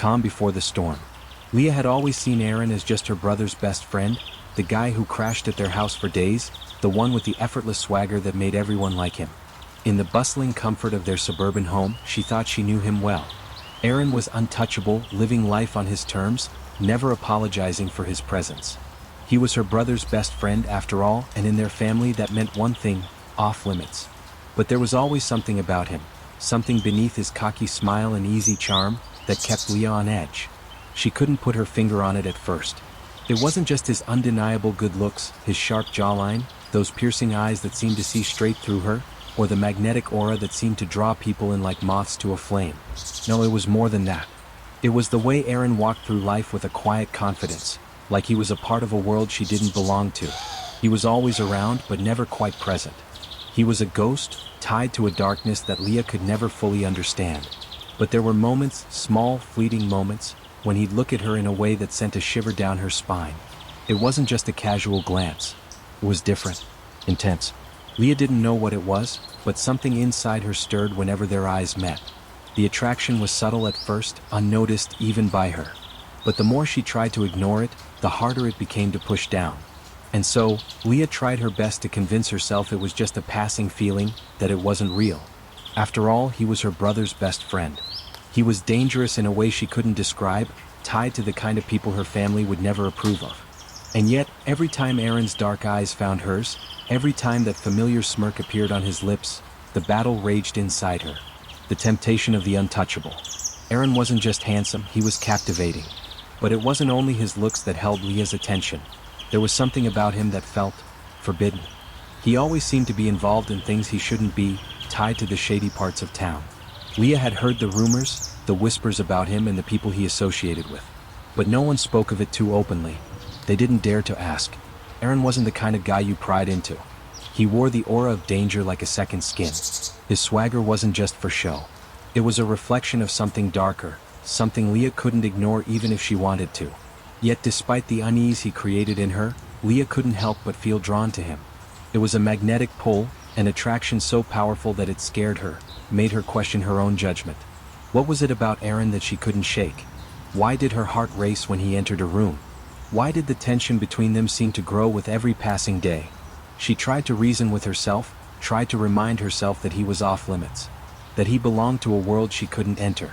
calm before the storm. Liah had always seen Aaron as just her brother's best friend, the guy who crashed at their house for days, the one with the effortless swagger that made everyone like him. In the bustling comfort of their suburban home, she thought she knew him well. Aaron was untouchable, living life on his terms, never apologizing for his presence. He was her brother's best friend after all, and in their family that meant one thing: off limits. But there was always something about him, something beneath his cocky smile and easy charm, that kept Liah on edge. She couldn't put her finger on it at first. It wasn't just his undeniable good looks, his sharp jawline, those piercing eyes that seemed to see straight through her, or the magnetic aura that seemed to draw people in like moths to a flame. No, it was more than that. It was the way Aaron walked through life with a quiet confidence, like he was a part of a world she didn't belong to. He was always around, but never quite present. He was a ghost, tied to a darkness that Liah could never fully understand. But there were moments, small, fleeting moments, when he'd look at her in a way that sent a shiver down her spine. It wasn't just a casual glance. It was different, intense. Liah didn't know what it was, but something inside her stirred whenever their eyes met. The attraction was subtle at first, unnoticed even by her. But the more she tried to ignore it, the harder it became to push down. And so, Liah tried her best to convince herself it was just a passing feeling, that it wasn't real. After all, he was her brother's best friend. He was dangerous in a way she couldn't describe, tied to the kind of people her family would never approve of. And yet, every time Aaron's dark eyes found hers, every time that familiar smirk appeared on his lips, the battle raged inside her. The temptation of the untouchable. Aaron wasn't just handsome, he was captivating. But it wasn't only his looks that held Liah's attention. There was something about him that felt forbidden. He always seemed to be involved in things he shouldn't be, tied to the shady parts of town. Liah had heard the rumors, the whispers about him and the people he associated with. But no one spoke of it too openly. They didn't dare to ask. Aaron wasn't the kind of guy you pried into. He wore the aura of danger like a second skin. His swagger wasn't just for show. It was a reflection of something darker, something Liah couldn't ignore even if she wanted to. Yet despite the unease he created in her, Liah couldn't help but feel drawn to him. It was a magnetic pull, an attraction so powerful that it scared her, made her question her own judgment. What was it about Aaron that she couldn't shake? Why did her heart race when he entered a room? Why did the tension between them seem to grow with every passing day? She tried to reason with herself, tried to remind herself that he was off limits, that he belonged to a world she couldn't enter.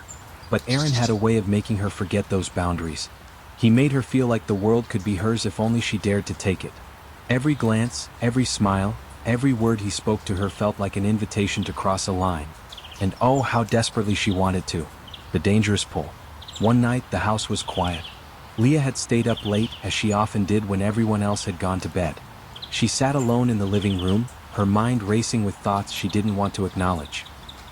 But Aaron had a way of making her forget those boundaries. He made her feel like the world could be hers if only she dared to take it. Every glance, every smile, every word he spoke to her felt like an invitation to cross a line. And oh, how desperately she wanted to. The dangerous pull. One night, the house was quiet. Liah had stayed up late, as she often did when everyone else had gone to bed. She sat alone in the living room, her mind racing with thoughts she didn't want to acknowledge.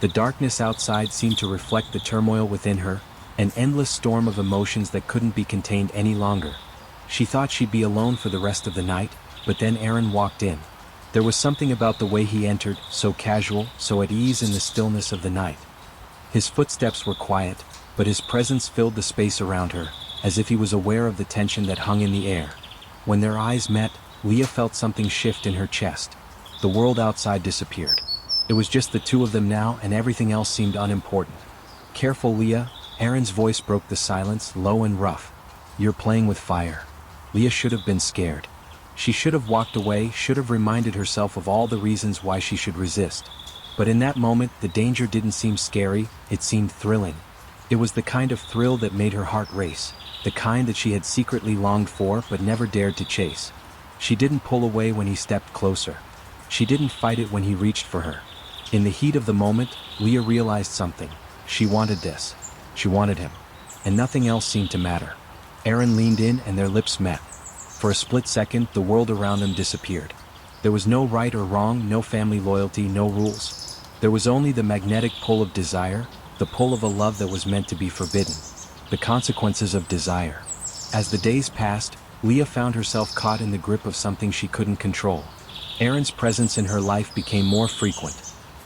The darkness outside seemed to reflect the turmoil within her, an endless storm of emotions that couldn't be contained any longer. She thought she'd be alone for the rest of the night, but then Aaron walked in. There was something about the way he entered, so casual, so at ease in the stillness of the night. His footsteps were quiet, but his presence filled the space around her, as if he was aware of the tension that hung in the air. When their eyes met, Liah felt something shift in her chest. The world outside disappeared. It was just the two of them now, and everything else seemed unimportant. "Careful, Liah," Aaron's voice broke the silence, low and rough. "You're playing with fire." Liah should have been scared. She should have walked away, should have reminded herself of all the reasons why she should resist. But in that moment, the danger didn't seem scary, it seemed thrilling. It was the kind of thrill that made her heart race, the kind that she had secretly longed for but never dared to chase. She didn't pull away when he stepped closer. She didn't fight it when he reached for her. In the heat of the moment, Liah realized something. She wanted this. She wanted him. And nothing else seemed to matter. Aaron leaned in and their lips met. For a split second, the world around them disappeared. There was no right or wrong, no family loyalty, no rules. There was only the magnetic pull of desire, the pull of a love that was meant to be forbidden. The consequences of desire. As the days passed, Liah found herself caught in the grip of something she couldn't control. Aaron's presence in her life became more frequent.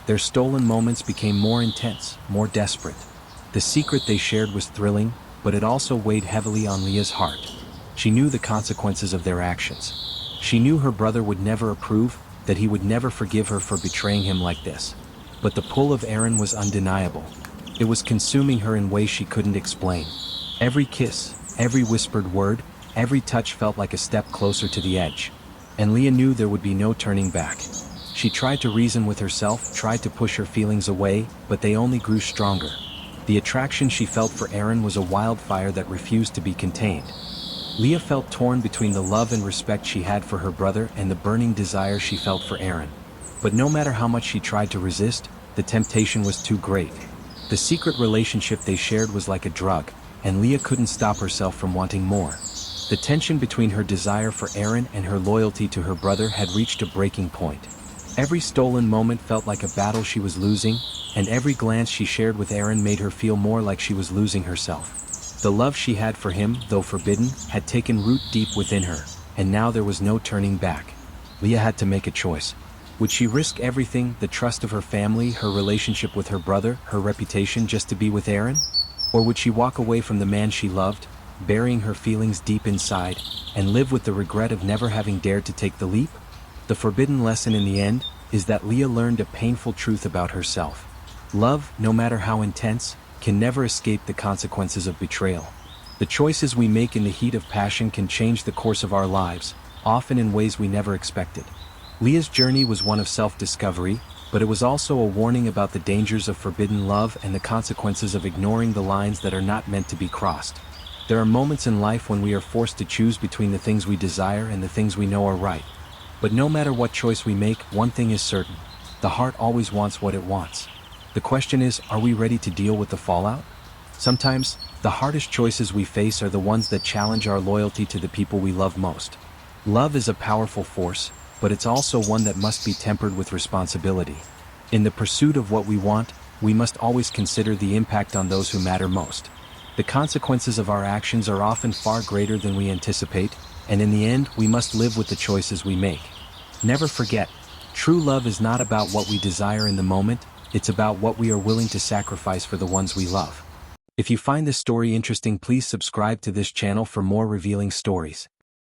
Their stolen moments became more intense, more desperate. The secret they shared was thrilling, but it also weighed heavily on Liah's heart. She knew the consequences of their actions. She knew her brother would never approve, that he would never forgive her for betraying him like this. But the pull of Aaron was undeniable. It was consuming her in ways she couldn't explain. Every kiss, every whispered word, every touch felt like a step closer to the edge. And Liah knew there would be no turning back. She tried to reason with herself, tried to push her feelings away, but they only grew stronger. The attraction she felt for Aaron was a wildfire that refused to be contained. Liah felt torn between the love and respect she had for her brother and the burning desire she felt for Aaron. But no matter how much she tried to resist, the temptation was too great. The secret relationship they shared was like a drug, and Liah couldn't stop herself from wanting more. The tension between her desire for Aaron and her loyalty to her brother had reached a breaking point. Every stolen moment felt like a battle she was losing, and every glance she shared with Aaron made her feel more like she was losing herself. The love she had for him, though forbidden, had taken root deep within her, and now there was no turning back. Liah had to make a choice. Would she risk everything, the trust of her family, her relationship with her brother, her reputation, just to be with Aaron? Or would she walk away from the man she loved, burying her feelings deep inside, and live with the regret of never having dared to take the leap? The forbidden lesson in the end is that Liah learned a painful truth about herself. Love, no matter how intense, can never escape the consequences of betrayal. The choices we make in the heat of passion can change the course of our lives, often in ways we never expected. Liah's journey was one of self-discovery, but it was also a warning about the dangers of forbidden love and the consequences of ignoring the lines that are not meant to be crossed. There are moments in life when we are forced to choose between the things we desire and the things we know are right. But no matter what choice we make, one thing is certain: the heart always wants what it wants. The question is, are we ready to deal with the fallout? Sometimes, the hardest choices we face are the ones that challenge our loyalty to the people we love most. Love is a powerful force, but it's also one that must be tempered with responsibility. In the pursuit of what we want, we must always consider the impact on those who matter most. The consequences of our actions are often far greater than we anticipate, and in the end, we must live with the choices we make. Never forget, true love is not about what we desire in the moment, it's about what we are willing to sacrifice for the ones we love. If you find this story interesting, please subscribe to this channel for more revealing stories.